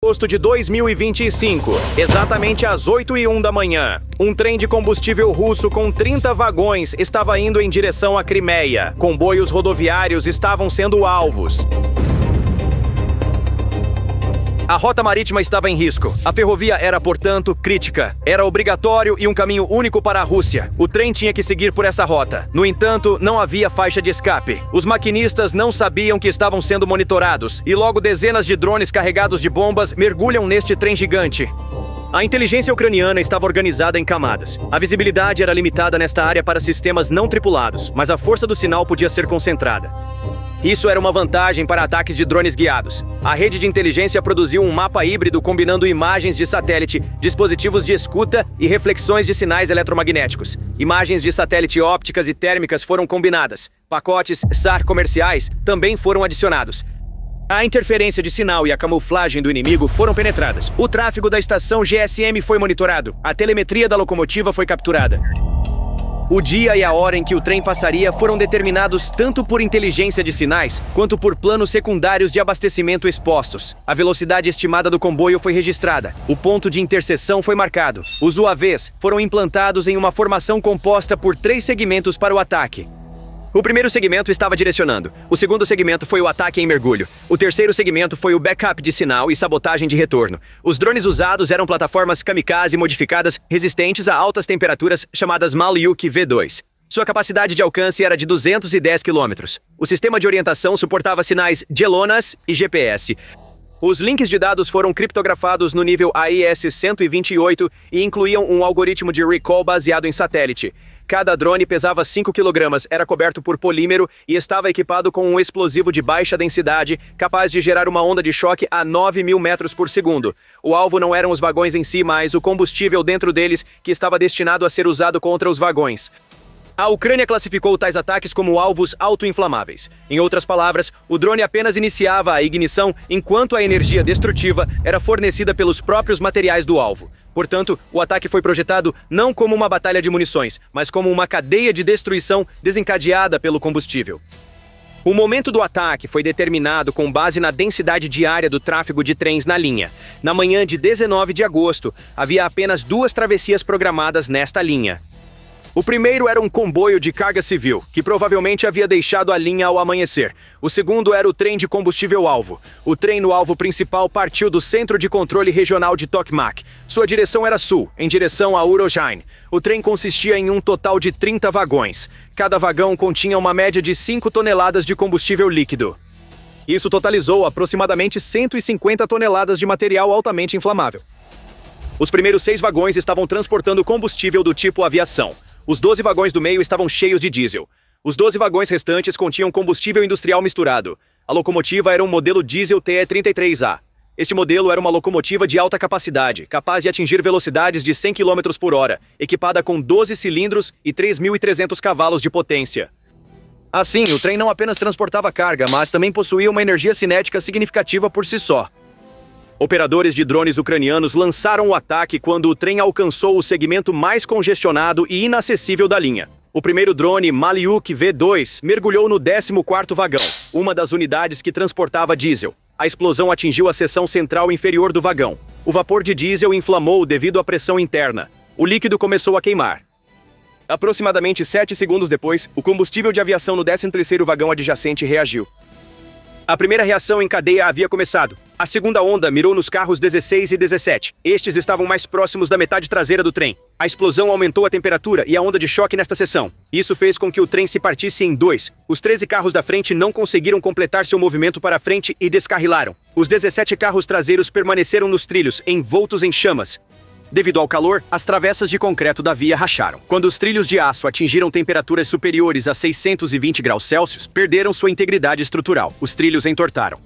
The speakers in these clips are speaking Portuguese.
agosto de 2025, exatamente às 8h01 da manhã, um trem de combustível russo com 30 vagões estava indo em direção à Crimeia. Comboios rodoviários estavam sendo alvos. A rota marítima estava em risco. A ferrovia era, portanto, crítica. Era obrigatório e um caminho único para a Rússia. O trem tinha que seguir por essa rota. No entanto, não havia faixa de escape. Os maquinistas não sabiam que estavam sendo monitorados, e logo dezenas de drones carregados de bombas mergulham neste trem gigante. A inteligência ucraniana estava organizada em camadas. A visibilidade era limitada nesta área para sistemas não tripulados, mas a força do sinal podia ser concentrada. Isso era uma vantagem para ataques de drones guiados. A rede de inteligência produziu um mapa híbrido combinando imagens de satélite, dispositivos de escuta e reflexões de sinais eletromagnéticos. Imagens de satélite ópticas e térmicas foram combinadas. Pacotes SAR comerciais também foram adicionados. A interferência de sinal e a camuflagem do inimigo foram penetradas. O tráfego da estação GSM foi monitorado. A telemetria da locomotiva foi capturada. O dia e a hora em que o trem passaria foram determinados tanto por inteligência de sinais, quanto por planos secundários de abastecimento expostos. A velocidade estimada do comboio foi registrada. O ponto de interseção foi marcado. Os UAVs foram implantados em uma formação composta por 3 segmentos para o ataque. O primeiro segmento estava direcionando. O segundo segmento foi o ataque em mergulho. O terceiro segmento foi o backup de sinal e sabotagem de retorno. Os drones usados eram plataformas kamikaze modificadas resistentes a altas temperaturas chamadas Malyuk V2. Sua capacidade de alcance era de 210 km. O sistema de orientação suportava sinais GLONASS e GPS. Os links de dados foram criptografados no nível AES-128 e incluíam um algoritmo de recall baseado em satélite. Cada drone pesava 5 kg, era coberto por polímero e estava equipado com um explosivo de baixa densidade, capaz de gerar uma onda de choque a 9.000 metros por segundo. O alvo não eram os vagões em si, mas o combustível dentro deles, que estava destinado a ser usado contra os vagões. A Ucrânia classificou tais ataques como alvos autoinflamáveis. Em outras palavras, o drone apenas iniciava a ignição enquanto a energia destrutiva era fornecida pelos próprios materiais do alvo. Portanto, o ataque foi projetado não como uma batalha de munições, mas como uma cadeia de destruição desencadeada pelo combustível. O momento do ataque foi determinado com base na densidade diária do tráfego de trens na linha. Na manhã de 19 de agosto, havia apenas 2 travessias programadas nesta linha. O primeiro era um comboio de carga civil, que provavelmente havia deixado a linha ao amanhecer. O segundo era o trem de combustível-alvo. O trem no alvo principal partiu do Centro de Controle Regional de Tokmak. Sua direção era sul, em direção a Urozhain. O trem consistia em um total de 30 vagões. Cada vagão continha uma média de 5 toneladas de combustível líquido. Isso totalizou aproximadamente 150 toneladas de material altamente inflamável. Os primeiros 6 vagões estavam transportando combustível do tipo aviação. Os 12 vagões do meio estavam cheios de diesel. Os 12 vagões restantes continham combustível industrial misturado. A locomotiva era um modelo diesel TE-33A. Este modelo era uma locomotiva de alta capacidade, capaz de atingir velocidades de 100 km por hora, equipada com 12 cilindros e 3.300 cavalos de potência. Assim, o trem não apenas transportava carga, mas também possuía uma energia cinética significativa por si só. Operadores de drones ucranianos lançaram o ataque quando o trem alcançou o segmento mais congestionado e inacessível da linha. O primeiro drone, Malyuk V2, mergulhou no 14º vagão, uma das unidades que transportava diesel. A explosão atingiu a seção central inferior do vagão. O vapor de diesel inflamou devido à pressão interna. O líquido começou a queimar. Aproximadamente 7 segundos depois, o combustível de aviação no 13º vagão adjacente reagiu. A primeira reação em cadeia havia começado. A segunda onda mirou nos carros 16 e 17. Estes estavam mais próximos da metade traseira do trem. A explosão aumentou a temperatura e a onda de choque nesta seção. Isso fez com que o trem se partisse em 2. Os 13 carros da frente não conseguiram completar seu movimento para a frente e descarrilaram. Os 17 carros traseiros permaneceram nos trilhos, envoltos em chamas. Devido ao calor, as travessas de concreto da via racharam. Quando os trilhos de aço atingiram temperaturas superiores a 620 graus Celsius, perderam sua integridade estrutural. Os trilhos entortaram.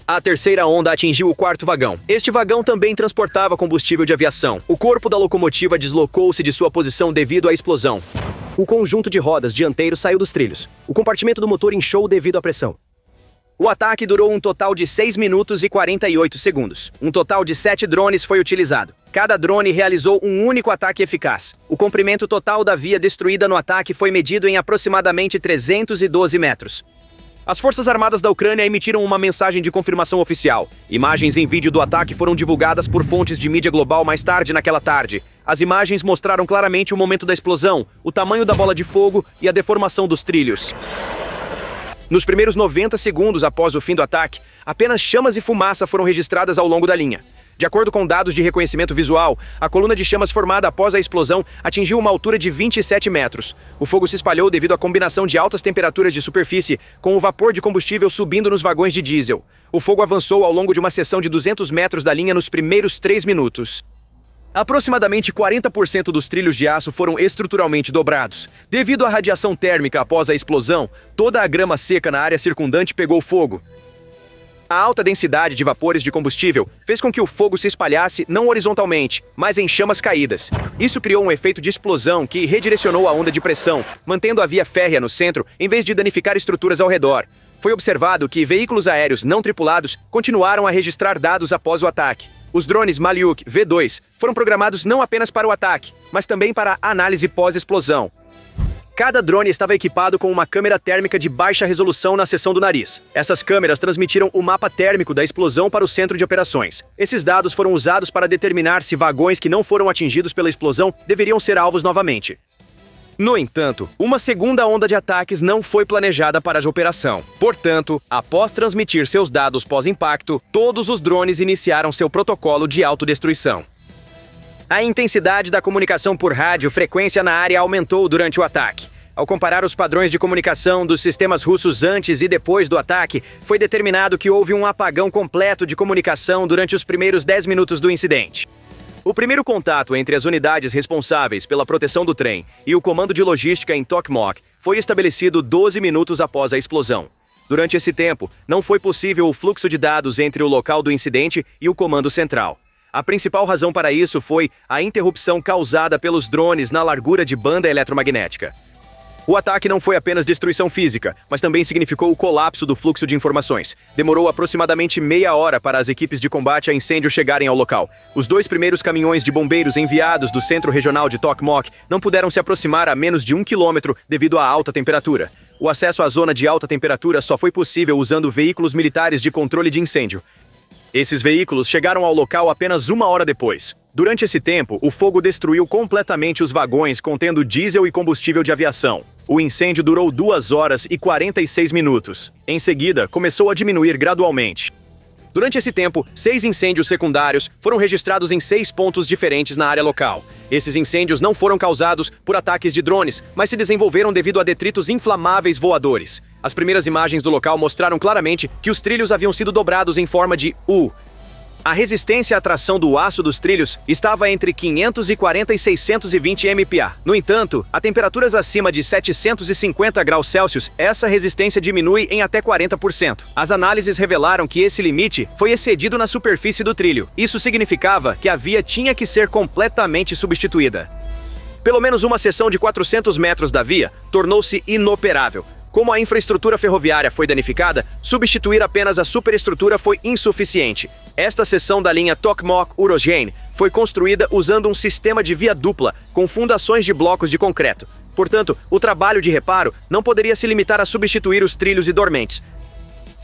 A terceira onda atingiu o 4º vagão. Este vagão também transportava combustível de aviação. O corpo da locomotiva deslocou-se de sua posição devido à explosão. O conjunto de rodas dianteiro saiu dos trilhos. O compartimento do motor inchou devido à pressão. O ataque durou um total de 6 minutos e 48 segundos. Um total de 7 drones foi utilizado. Cada drone realizou um único ataque eficaz. O comprimento total da via destruída no ataque foi medido em aproximadamente 312 metros. As Forças Armadas da Ucrânia emitiram uma mensagem de confirmação oficial. Imagens em vídeo do ataque foram divulgadas por fontes de mídia global mais tarde naquela tarde. As imagens mostraram claramente o momento da explosão, o tamanho da bola de fogo e a deformação dos trilhos. Nos primeiros 90 segundos após o fim do ataque, apenas chamas e fumaça foram registradas ao longo da linha. De acordo com dados de reconhecimento visual, a coluna de chamas formada após a explosão atingiu uma altura de 27 metros. O fogo se espalhou devido à combinação de altas temperaturas de superfície com o vapor de combustível subindo nos vagões de diesel. O fogo avançou ao longo de uma seção de 200 metros da linha nos primeiros 3 minutos. Aproximadamente 40% dos trilhos de aço foram estruturalmente dobrados. Devido à radiação térmica após a explosão, toda a grama seca na área circundante pegou fogo. A alta densidade de vapores de combustível fez com que o fogo se espalhasse não horizontalmente, mas em chamas caídas. Isso criou um efeito de explosão que redirecionou a onda de pressão, mantendo a via férrea no centro em vez de danificar estruturas ao redor. Foi observado que veículos aéreos não tripulados continuaram a registrar dados após o ataque. Os drones Malyuk V2 foram programados não apenas para o ataque, mas também para a análise pós-explosão. Cada drone estava equipado com uma câmera térmica de baixa resolução na seção do nariz. Essas câmeras transmitiram o mapa térmico da explosão para o centro de operações. Esses dados foram usados para determinar se vagões que não foram atingidos pela explosão deveriam ser alvos novamente. No entanto, uma segunda onda de ataques não foi planejada para a operação. Portanto, após transmitir seus dados pós-impacto, todos os drones iniciaram seu protocolo de autodestruição. A intensidade da comunicação por rádio-frequência na área aumentou durante o ataque. Ao comparar os padrões de comunicação dos sistemas russos antes e depois do ataque, foi determinado que houve um apagão completo de comunicação durante os primeiros 10 minutos do incidente. O primeiro contato entre as unidades responsáveis pela proteção do trem e o comando de logística em Tokmak foi estabelecido 12 minutos após a explosão. Durante esse tempo, não foi possível o fluxo de dados entre o local do incidente e o comando central. A principal razão para isso foi a interrupção causada pelos drones na largura de banda eletromagnética. O ataque não foi apenas destruição física, mas também significou o colapso do fluxo de informações. Demorou aproximadamente meia hora para as equipes de combate a incêndio chegarem ao local. Os 2 primeiros caminhões de bombeiros enviados do Centro Regional de Tokmak não puderam se aproximar a menos de 1 quilômetro devido à alta temperatura. O acesso à zona de alta temperatura só foi possível usando veículos militares de controle de incêndio. Esses veículos chegaram ao local apenas 1 hora depois. Durante esse tempo, o fogo destruiu completamente os vagões contendo diesel e combustível de aviação. O incêndio durou 2 horas e 46 minutos. Em seguida, começou a diminuir gradualmente. Durante esse tempo, 6 incêndios secundários foram registrados em 6 pontos diferentes na área local. Esses incêndios não foram causados por ataques de drones, mas se desenvolveram devido a detritos inflamáveis voadores. As primeiras imagens do local mostraram claramente que os trilhos haviam sido dobrados em forma de U. A resistência à tração do aço dos trilhos estava entre 540 e 620 MPa. No entanto, a temperaturas acima de 750 graus Celsius, essa resistência diminui em até 40%. As análises revelaram que esse limite foi excedido na superfície do trilho. Isso significava que a via tinha que ser completamente substituída. Pelo menos uma seção de 400 metros da via tornou-se inoperável. Como a infraestrutura ferroviária foi danificada, substituir apenas a superestrutura foi insuficiente. Esta seção da linha Tokmak-Urozhene foi construída usando um sistema de via dupla, com fundações de blocos de concreto. Portanto, o trabalho de reparo não poderia se limitar a substituir os trilhos e dormentes.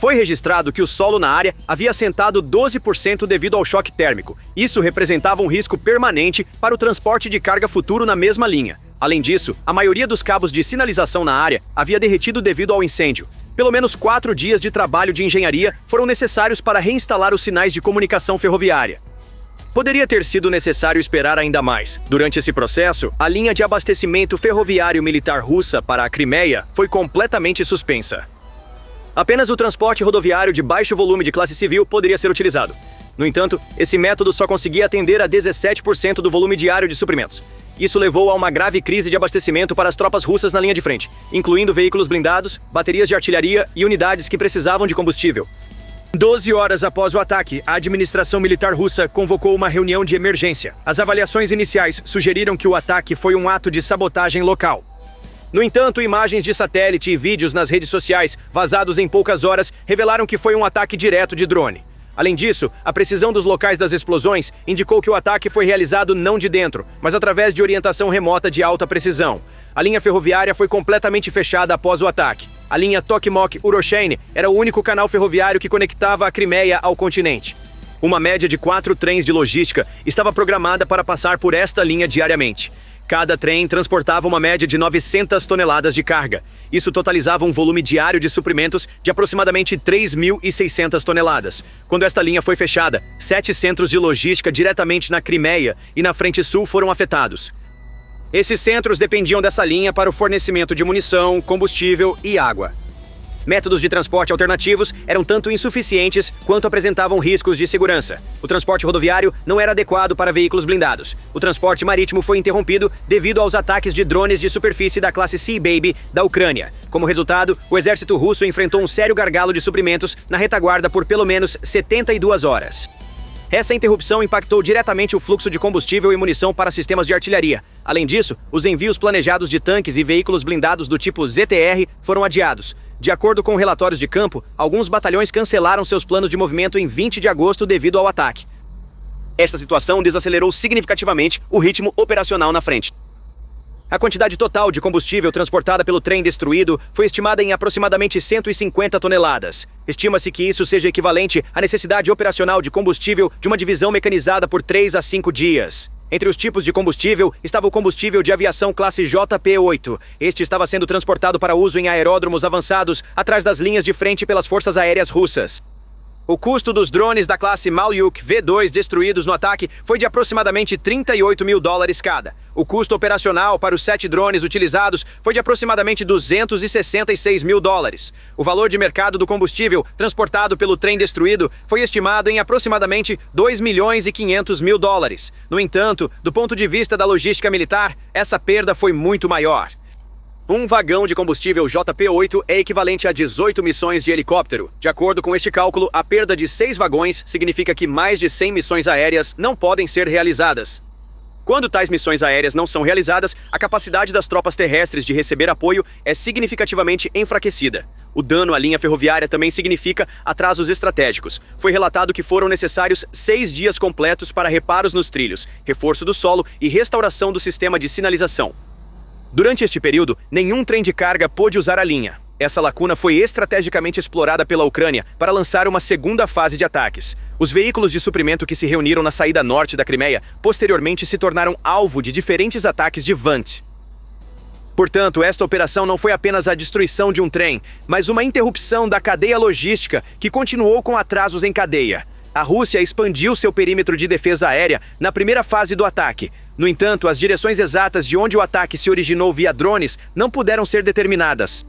Foi registrado que o solo na área havia assentado 12% devido ao choque térmico. Isso representava um risco permanente para o transporte de carga futuro na mesma linha. Além disso, a maioria dos cabos de sinalização na área havia derretido devido ao incêndio. Pelo menos 4 dias de trabalho de engenharia foram necessários para reinstalar os sinais de comunicação ferroviária. Poderia ter sido necessário esperar ainda mais. Durante esse processo, a linha de abastecimento ferroviário militar russa para a Crimeia foi completamente suspensa. Apenas o transporte rodoviário de baixo volume de classe civil poderia ser utilizado. No entanto, esse método só conseguia atender a 17% do volume diário de suprimentos. Isso levou a uma grave crise de abastecimento para as tropas russas na linha de frente, incluindo veículos blindados, baterias de artilharia e unidades que precisavam de combustível. 12 horas após o ataque, a administração militar russa convocou uma reunião de emergência. As avaliações iniciais sugeriram que o ataque foi um ato de sabotagem local. No entanto, imagens de satélite e vídeos nas redes sociais, vazados em poucas horas, revelaram que foi um ataque direto de drone. Além disso, a precisão dos locais das explosões indicou que o ataque foi realizado não de dentro, mas através de orientação remota de alta precisão. A linha ferroviária foi completamente fechada após o ataque. A linha Tokmok-Uroshane era o único canal ferroviário que conectava a Crimeia ao continente. Uma média de 4 trens de logística estava programada para passar por esta linha diariamente. Cada trem transportava uma média de 900 toneladas de carga. Isso totalizava um volume diário de suprimentos de aproximadamente 3.600 toneladas. Quando esta linha foi fechada, 7 centros de logística diretamente na Crimeia e na Frente Sul foram afetados. Esses centros dependiam dessa linha para o fornecimento de munição, combustível e água. Métodos de transporte alternativos eram tanto insuficientes quanto apresentavam riscos de segurança. O transporte rodoviário não era adequado para veículos blindados. O transporte marítimo foi interrompido devido aos ataques de drones de superfície da classe Sea Baby da Ucrânia. Como resultado, o exército russo enfrentou um sério gargalo de suprimentos na retaguarda por pelo menos 72 horas. Essa interrupção impactou diretamente o fluxo de combustível e munição para sistemas de artilharia. Além disso, os envios planejados de tanques e veículos blindados do tipo ZTR foram adiados. De acordo com relatórios de campo, alguns batalhões cancelaram seus planos de movimento em 20 de agosto devido ao ataque. Esta situação desacelerou significativamente o ritmo operacional na frente. A quantidade total de combustível transportada pelo trem destruído foi estimada em aproximadamente 150 toneladas. Estima-se que isso seja equivalente à necessidade operacional de combustível de uma divisão mecanizada por 3 a 5 dias. Entre os tipos de combustível estava o combustível de aviação classe JP-8. Este estava sendo transportado para uso em aeródromos avançados atrás das linhas de frente pelas forças aéreas russas. O custo dos drones da classe Malyuk V2 destruídos no ataque foi de aproximadamente $38 mil cada. O custo operacional para os 7 drones utilizados foi de aproximadamente $266 mil. O valor de mercado do combustível transportado pelo trem destruído foi estimado em aproximadamente $2.500.000. No entanto, do ponto de vista da logística militar, essa perda foi muito maior. Um vagão de combustível JP-8 é equivalente a 18 missões de helicóptero. De acordo com este cálculo, a perda de 6 vagões significa que mais de 100 missões aéreas não podem ser realizadas. Quando tais missões aéreas não são realizadas, a capacidade das tropas terrestres de receber apoio é significativamente enfraquecida. O dano à linha ferroviária também significa atrasos estratégicos. Foi relatado que foram necessários 6 dias completos para reparos nos trilhos, reforço do solo e restauração do sistema de sinalização. Durante este período, nenhum trem de carga pôde usar a linha. Essa lacuna foi estrategicamente explorada pela Ucrânia para lançar uma segunda fase de ataques. Os veículos de suprimento que se reuniram na saída norte da Crimeia posteriormente se tornaram alvo de diferentes ataques de Vant. Portanto, esta operação não foi apenas a destruição de um trem, mas uma interrupção da cadeia logística que continuou com atrasos em cadeia. A Rússia expandiu seu perímetro de defesa aérea na primeira fase do ataque. No entanto, as direções exatas de onde o ataque se originou via drones não puderam ser determinadas.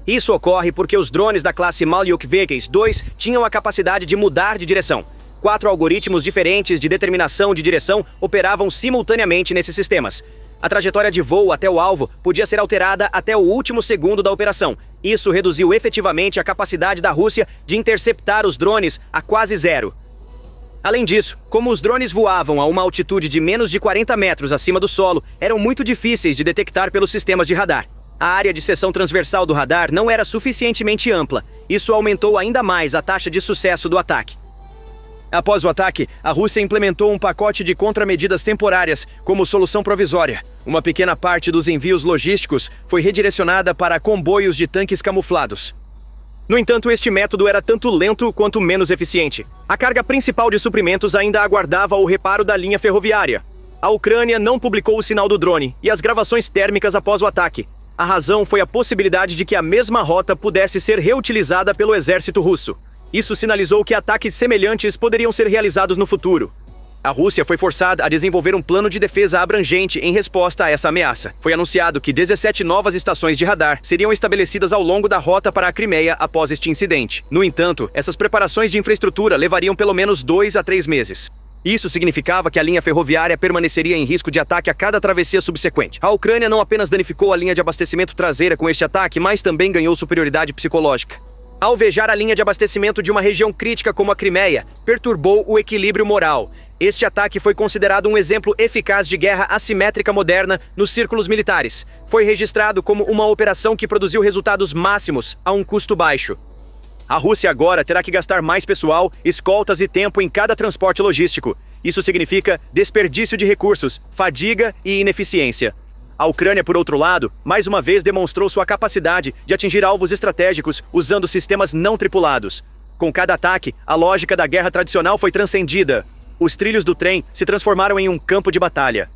Isso ocorre porque os drones da classe Malyuk V2 tinham a capacidade de mudar de direção. 4 algoritmos diferentes de determinação de direção operavam simultaneamente nesses sistemas. A trajetória de voo até o alvo podia ser alterada até o último segundo da operação. Isso reduziu efetivamente a capacidade da Rússia de interceptar os drones a quase zero. Além disso, como os drones voavam a uma altitude de menos de 40 metros acima do solo, eram muito difíceis de detectar pelos sistemas de radar. A área de seção transversal do radar não era suficientemente ampla. Isso aumentou ainda mais a taxa de sucesso do ataque. Após o ataque, a Rússia implementou um pacote de contramedidas temporárias como solução provisória. Uma pequena parte dos envios logísticos foi redirecionada para comboios de tanques camuflados. No entanto, este método era tanto lento quanto menos eficiente. A carga principal de suprimentos ainda aguardava o reparo da linha ferroviária. A Ucrânia não publicou o sinal do drone e as gravações térmicas após o ataque. A razão foi a possibilidade de que a mesma rota pudesse ser reutilizada pelo exército russo. Isso sinalizou que ataques semelhantes poderiam ser realizados no futuro. A Rússia foi forçada a desenvolver um plano de defesa abrangente em resposta a essa ameaça. Foi anunciado que 17 novas estações de radar seriam estabelecidas ao longo da rota para a Crimeia após este incidente. No entanto, essas preparações de infraestrutura levariam pelo menos 2 a 3 meses. Isso significava que a linha ferroviária permaneceria em risco de ataque a cada travessia subsequente. A Ucrânia não apenas danificou a linha de abastecimento traseira com este ataque, mas também ganhou superioridade psicológica. Alvejar a linha de abastecimento de uma região crítica como a Crimeia perturbou o equilíbrio moral. Este ataque foi considerado um exemplo eficaz de guerra assimétrica moderna nos círculos militares. Foi registrado como uma operação que produziu resultados máximos a um custo baixo. A Rússia agora terá que gastar mais pessoal, escoltas e tempo em cada transporte logístico. Isso significa desperdício de recursos, fadiga e ineficiência. A Ucrânia, por outro lado, mais uma vez demonstrou sua capacidade de atingir alvos estratégicos usando sistemas não tripulados. Com cada ataque, a lógica da guerra tradicional foi transcendida. Os trilhos do trem se transformaram em um campo de batalha.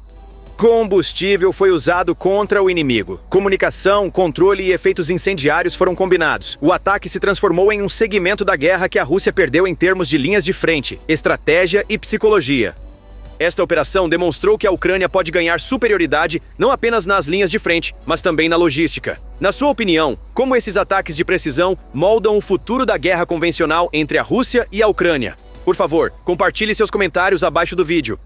Combustível foi usado contra o inimigo. Comunicação, controle e efeitos incendiários foram combinados. O ataque se transformou em um segmento da guerra que a Rússia perdeu em termos de linhas de frente, estratégia e psicologia. Esta operação demonstrou que a Ucrânia pode ganhar superioridade não apenas nas linhas de frente, mas também na logística. Na sua opinião, como esses ataques de precisão moldam o futuro da guerra convencional entre a Rússia e a Ucrânia? Por favor, compartilhe seus comentários abaixo do vídeo.